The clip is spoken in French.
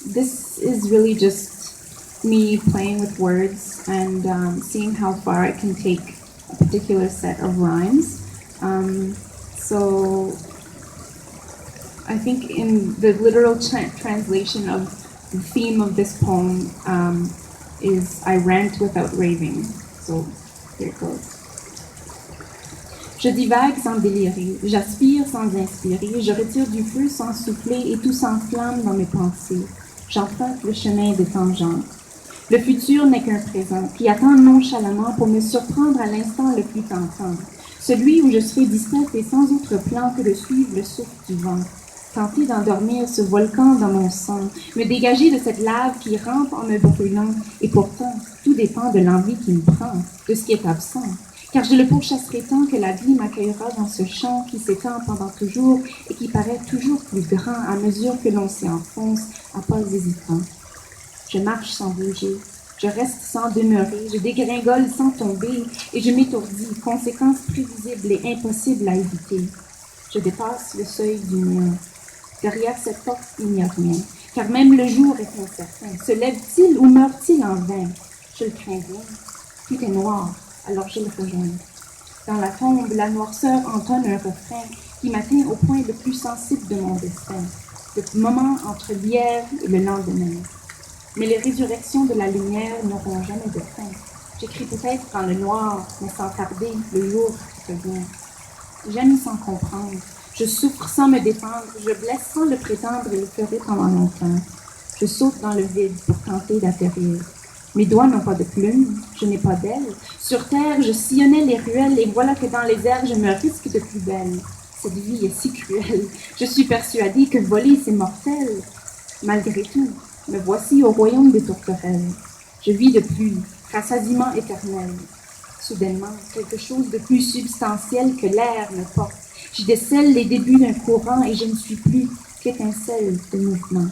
This is really just me playing with words and seeing how far I can take a particular set of rhymes. So I think in the literal translation of the theme of this poem is I rant without raving. So here it goes. Je divague sans délirer, j'aspire sans inspirer, je retire du feu sans souffler et tout s'enflamme dans mes pensées. J'emprunte le chemin des tangentes. Le futur n'est qu'un présent qui attend nonchalamment pour me surprendre à l'instant le plus tentant. Celui où je serai distraite et sans autre plan que de suivre le souffle du vent. Tenter d'endormir ce volcan dans mon sang, me dégager de cette lave qui rampe en me brûlant. Et pourtant, tout dépend de l'envie qui me prend, de ce qui est absent. Car je le pourchasserai tant que la vie m'accueillera dans ce champ qui s'étend pendant toujours et qui paraît toujours plus grand à mesure que l'on s'y enfonce à pas hésitants. Je marche sans bouger, je reste sans demeurer, je dégringole sans tomber et je m'étourdis, conséquences prévisibles et impossibles à éviter. Je dépasse le seuil du néant. Derrière cette porte, il n'y a rien, car même le jour est incertain. Se lève-t-il ou meurt-il en vain? Je le crains bien. Tout est noir. Alors je le rejoins. Dans la tombe, la noirceur entonne un refrain qui m'atteint au point le plus sensible de mon destin, le moment entre l'hier et le lendemain. Mais les résurrections de la lumière n'auront jamais de fin. J'écris peut-être dans le noir, mais sans tarder, le jour revient. J'aime sans comprendre, je souffre sans me défendre, je blesse sans le prétendre et le ferai pendant longtemps. Je saute dans le vide pour tenter d'atterrir. Mes doigts n'ont pas de plumes, je n'ai pas d'ailes. Sur terre, je sillonnais les ruelles et voilà que dans les airs, je me risque de plus belle. Cette vie est si cruelle. Je suis persuadée que voler, c'est mortel. Malgré tout, me voici au royaume des tourterelles. Je vis de pluie, rassasiement éternel. Soudainement, quelque chose de plus substantiel que l'air me porte. J'y décèle les débuts d'un courant et je ne suis plus qu'étincelle de mouvement.